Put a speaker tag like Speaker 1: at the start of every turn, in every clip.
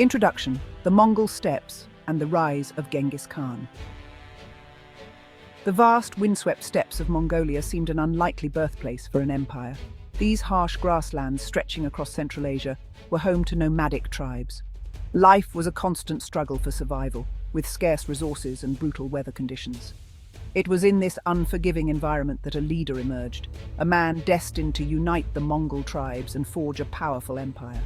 Speaker 1: Introduction: the Mongol steppes and the rise of Genghis Khan. The vast, windswept steppes of Mongolia seemed an unlikely birthplace for an empire. These harsh grasslands stretching across Central Asia were home to nomadic tribes. Life was a constant struggle for survival, with scarce resources and brutal weather conditions. It was in this unforgiving environment that a leader emerged, a man destined to unite the Mongol tribes and forge a powerful empire.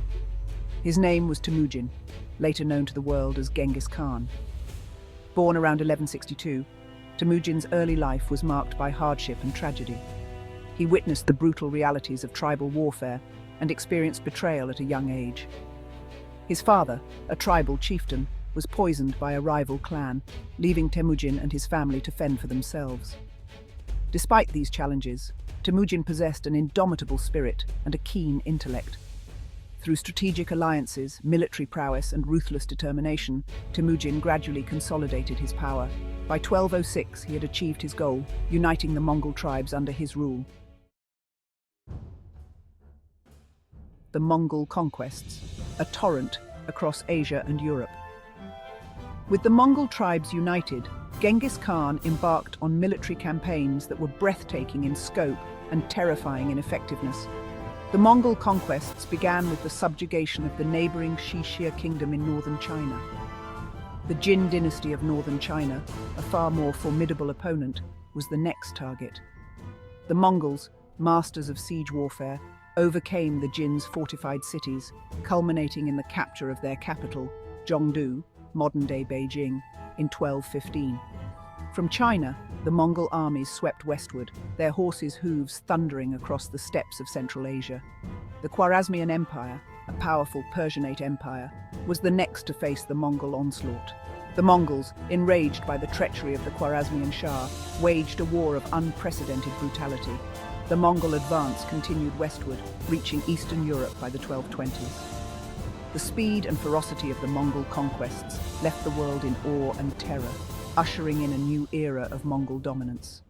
Speaker 1: His name was Temujin, later known to the world as Genghis Khan. Born around 1162, Temujin's early life was marked by hardship and tragedy. He witnessed the brutal realities of tribal warfare and experienced betrayal at a young age. His father, a tribal chieftain, was poisoned by a rival clan, leaving Temujin and his family to fend for themselves. Despite these challenges, Temujin possessed an indomitable spirit and a keen intellect. Through strategic alliances, military prowess, and ruthless determination, Temujin gradually consolidated his power. By 1206, he had achieved his goal, uniting the Mongol tribes under his rule. The Mongol conquests, a torrent across Asia and Europe. With the Mongol tribes united, Genghis Khan embarked on military campaigns that were breathtaking in scope and terrifying in effectiveness. The Mongol conquests began with the subjugation of the neighboring Xixia kingdom in northern China. The Jin dynasty of northern China, a far more formidable opponent, was the next target. The Mongols, masters of siege warfare, overcame the Jin's fortified cities, culminating in the capture of their capital, Zhongdu, modern-day Beijing, in 1215. From China, the Mongol armies swept westward, their horses' hooves thundering across the steppes of Central Asia. The Khwarezmian Empire, a powerful Persianate empire, was the next to face the Mongol onslaught. The Mongols, enraged by the treachery of the Khwarezmian Shah, waged a war of unprecedented brutality. The Mongol advance continued westward, reaching Eastern Europe by the 1220s. The speed and ferocity of the Mongol conquests left the world in awe and terror, ushering in a new era of Mongol dominance.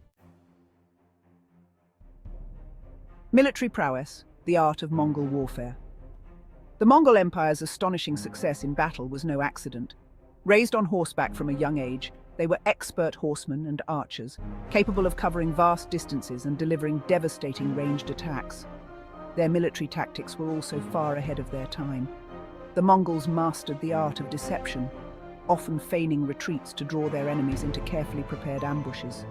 Speaker 1: Military prowess, the art of Mongol warfare. The Mongol Empire's astonishing success in battle was no accident. Raised on horseback from a young age, they were expert horsemen and archers, capable of covering vast distances and delivering devastating ranged attacks. Their military tactics were also far ahead of their time. The Mongols mastered the art of deception, often feigning retreats to draw their enemies into carefully prepared ambushes.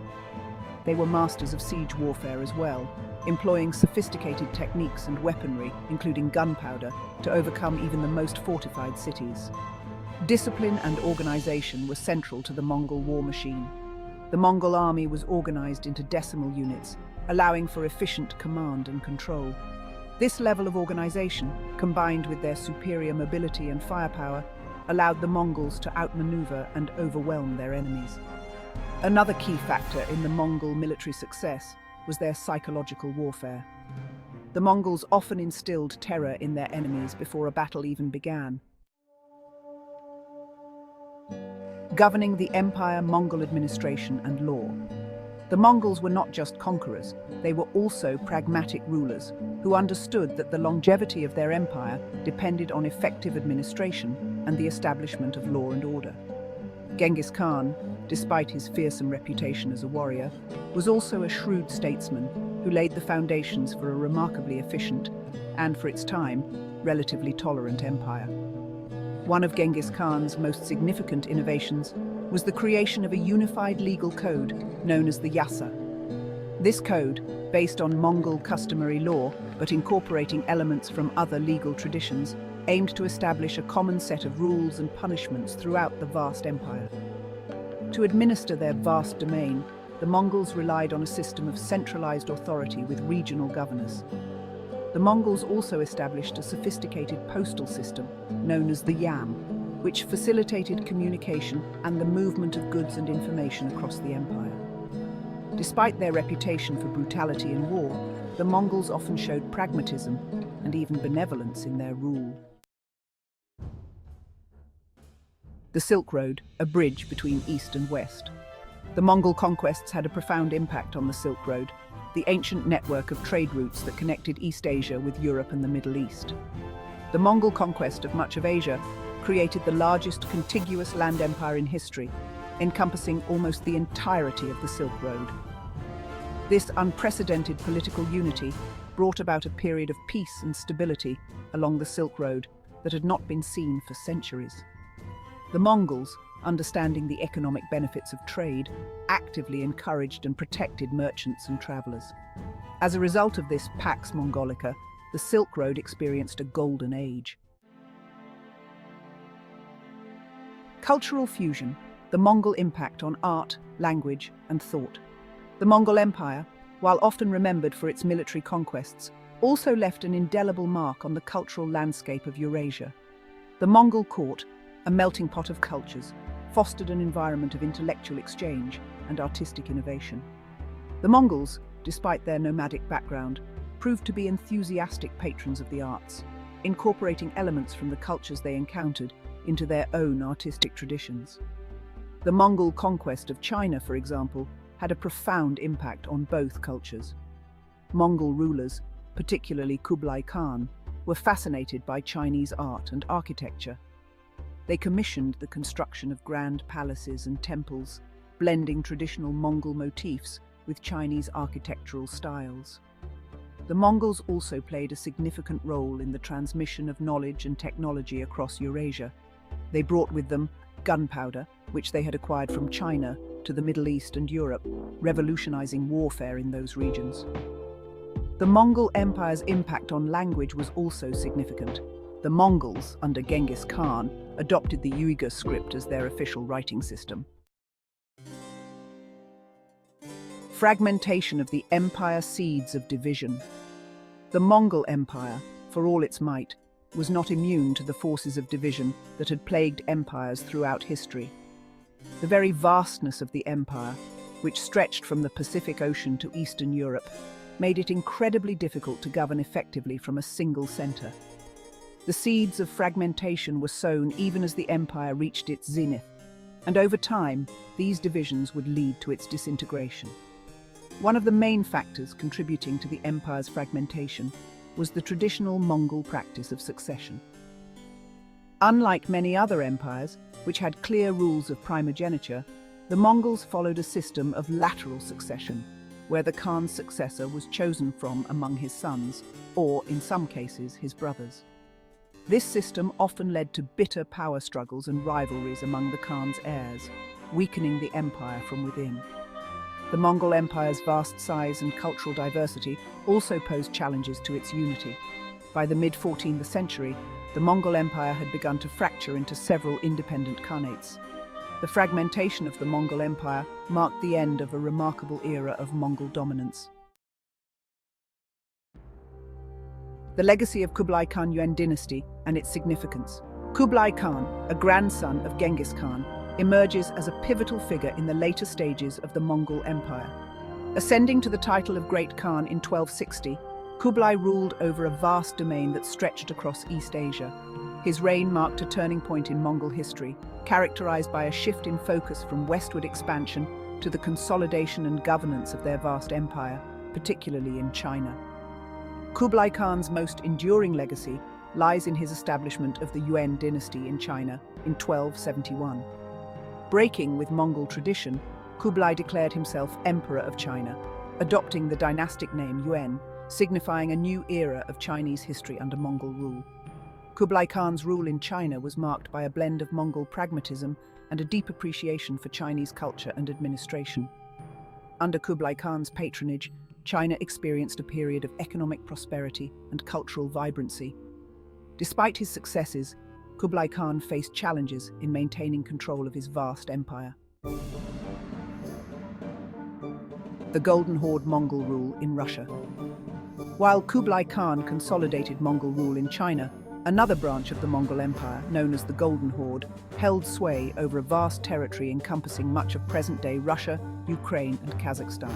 Speaker 1: They were masters of siege warfare as well, employing sophisticated techniques and weaponry, including gunpowder, to overcome even the most fortified cities. Discipline and organization were central to the Mongol war machine. The Mongol army was organized into decimal units, allowing for efficient command and control. This level of organization, combined with their superior mobility and firepower, allowed the Mongols to outmaneuver and overwhelm their enemies. Another key factor in the Mongol military success was their psychological warfare. The Mongols often instilled terror in their enemies before a battle even began. Governing the empire, Mongol administration and law. The Mongols were not just conquerors, they were also pragmatic rulers who understood that the longevity of their empire depended on effective administration and the establishment of law and order. Genghis Khan, despite his fearsome reputation as a warrior, was also a shrewd statesman who laid the foundations for a remarkably efficient and, for its time, relatively tolerant empire. One of Genghis Khan's most significant innovations was the creation of a unified legal code known as the Yasa. This code, based on Mongol customary law but incorporating elements from other legal traditions, aimed to establish a common set of rules and punishments throughout the vast empire. To administer their vast domain, the Mongols relied on a system of centralized authority with regional governors. The Mongols also established a sophisticated postal system known as the Yam, which facilitated communication and the movement of goods and information across the empire. Despite their reputation for brutality in war, the Mongols often showed pragmatism and even benevolence in their rule. The Silk Road, a bridge between East and West. The Mongol conquests had a profound impact on the Silk Road, the ancient network of trade routes that connected East Asia with Europe and the Middle East. The Mongol conquest of much of Asia created the largest contiguous land empire in history, encompassing almost the entirety of the Silk Road. This unprecedented political unity brought about a period of peace and stability along the Silk Road that had not been seen for centuries. The Mongols, understanding the economic benefits of trade, actively encouraged and protected merchants and travelers. As a result of this Pax Mongolica, the Silk Road experienced a golden age. Cultural fusion, the Mongol impact on art, language, and thought. The Mongol Empire, while often remembered for its military conquests, also left an indelible mark on the cultural landscape of Eurasia. The Mongol court, a melting pot of cultures, fostered an environment of intellectual exchange and artistic innovation. The Mongols, despite their nomadic background, proved to be enthusiastic patrons of the arts, incorporating elements from the cultures they encountered into their own artistic traditions. The Mongol conquest of China, for example, had a profound impact on both cultures. Mongol rulers, particularly Kublai Khan, were fascinated by Chinese art and architecture. They commissioned the construction of grand palaces and temples, blending traditional Mongol motifs with Chinese architectural styles. The Mongols also played a significant role in the transmission of knowledge and technology across Eurasia. They brought with them gunpowder, which they had acquired from China, to the Middle East and Europe, revolutionizing warfare in those regions. The Mongol Empire's impact on language was also significant. The Mongols, under Genghis Khan, adopted the Uyghur script as their official writing system. Fragmentation of the empire seeds of division. The Mongol Empire, for all its might, was not immune to the forces of division that had plagued empires throughout history. The very vastness of the empire, which stretched from the Pacific Ocean to Eastern Europe, made it incredibly difficult to govern effectively from a single center. The seeds of fragmentation were sown even as the empire reached its zenith, and over time, these divisions would lead to its disintegration. One of the main factors contributing to the empire's fragmentation was the traditional Mongol practice of succession. Unlike many other empires, which had clear rules of primogeniture, the Mongols followed a system of lateral succession, where the Khan's successor was chosen from among his sons, or, in some cases, his brothers. This system often led to bitter power struggles and rivalries among the Khan's heirs, weakening the empire from within. The Mongol Empire's vast size and cultural diversity also posed challenges to its unity. By the mid-14th century, the Mongol Empire had begun to fracture into several independent khanates. The fragmentation of the Mongol Empire marked the end of a remarkable era of Mongol dominance. The legacy of Kublai Khan Yuan dynasty and its significance. Kublai Khan, a grandson of Genghis Khan, emerges as a pivotal figure in the later stages of the Mongol Empire. Ascending to the title of Great Khan in 1260, Kublai ruled over a vast domain that stretched across East Asia. His reign marked a turning point in Mongol history, characterized by a shift in focus from westward expansion to the consolidation and governance of their vast empire, particularly in China. Kublai Khan's most enduring legacy lies in his establishment of the Yuan dynasty in China in 1271. Breaking with Mongol tradition, Kublai declared himself Emperor of China, adopting the dynastic name Yuan, signifying a new era of Chinese history under Mongol rule. Kublai Khan's rule in China was marked by a blend of Mongol pragmatism and a deep appreciation for Chinese culture and administration. Under Kublai Khan's patronage, China experienced a period of economic prosperity and cultural vibrancy. Despite his successes, Kublai Khan faced challenges in maintaining control of his vast empire. The Golden Horde Mongol rule in Russia. While Kublai Khan consolidated Mongol rule in China, another branch of the Mongol Empire, known as the Golden Horde, held sway over a vast territory encompassing much of present-day Russia, Ukraine, and Kazakhstan.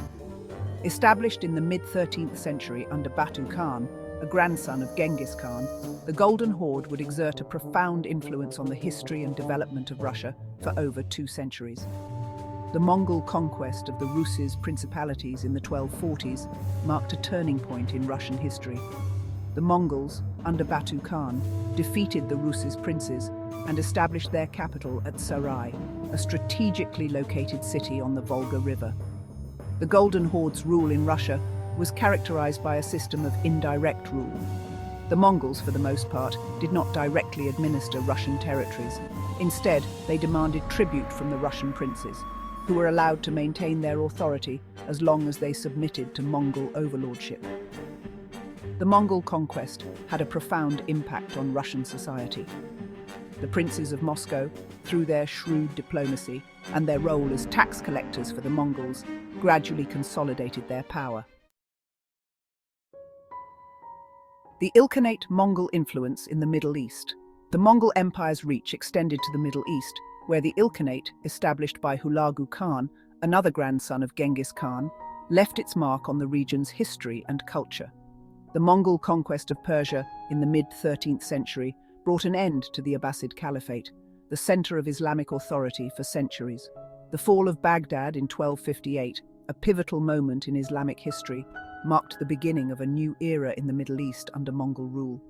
Speaker 1: Established in the mid-13th century under Batu Khan, a grandson of Genghis Khan, the Golden Horde would exert a profound influence on the history and development of Russia for over 2 centuries. The Mongol conquest of the Ruses principalities in the 1240s marked a turning point in Russian history. The Mongols, under Batu Khan, defeated the Rus' princes and established their capital at Sarai, a strategically located city on the Volga River. The Golden Horde's rule in Russia was characterized by a system of indirect rule. The Mongols, for the most part, did not directly administer Russian territories. Instead, they demanded tribute from the Russian princes, who were allowed to maintain their authority as long as they submitted to Mongol overlordship. The Mongol conquest had a profound impact on Russian society. The princes of Moscow, through their shrewd diplomacy and their role as tax collectors for the Mongols, gradually consolidated their power. The Ilkhanate-Mongol influence in the Middle East. The Mongol Empire's reach extended to the Middle East, where the Ilkhanate, established by Hulagu Khan, another grandson of Genghis Khan, left its mark on the region's history and culture. The Mongol conquest of Persia in the mid-13th century brought an end to the Abbasid Caliphate, the center of Islamic authority for centuries. The fall of Baghdad in 1258, a pivotal moment in Islamic history, marked the beginning of a new era in the Middle East under Mongol rule.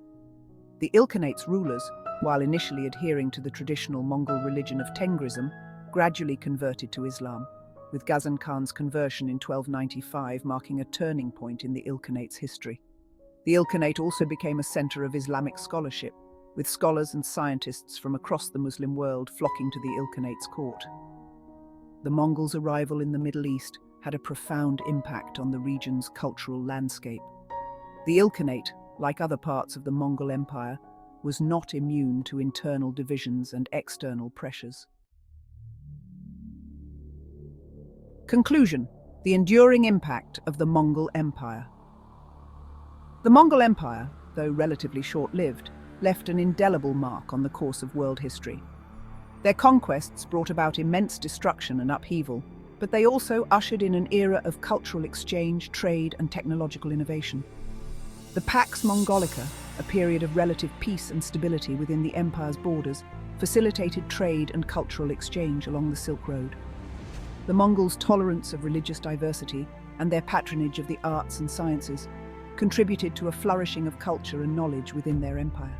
Speaker 1: The Ilkhanate's rulers, while initially adhering to the traditional Mongol religion of Tengrism, gradually converted to Islam, with Ghazan Khan's conversion in 1295 marking a turning point in the Ilkhanate's history. The Ilkhanate also became a center of Islamic scholarship, with scholars and scientists from across the Muslim world flocking to the Ilkhanate's court. The Mongols' arrival in the Middle East had a profound impact on the region's cultural landscape. The Ilkhanate, like other parts of the Mongol Empire, was not immune to internal divisions and external pressures. Conclusion: the enduring impact of the Mongol Empire. The Mongol Empire, though relatively short-lived, left an indelible mark on the course of world history. Their conquests brought about immense destruction and upheaval, but they also ushered in an era of cultural exchange, trade, and technological innovation. The Pax Mongolica, a period of relative peace and stability within the empire's borders, facilitated trade and cultural exchange along the Silk Road. The Mongols' tolerance of religious diversity and their patronage of the arts and sciences contributed to a flourishing of culture and knowledge within their empire.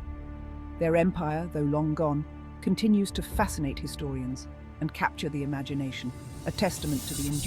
Speaker 1: Their empire, though long gone, continues to fascinate historians and capture the imagination, a testament to the enduring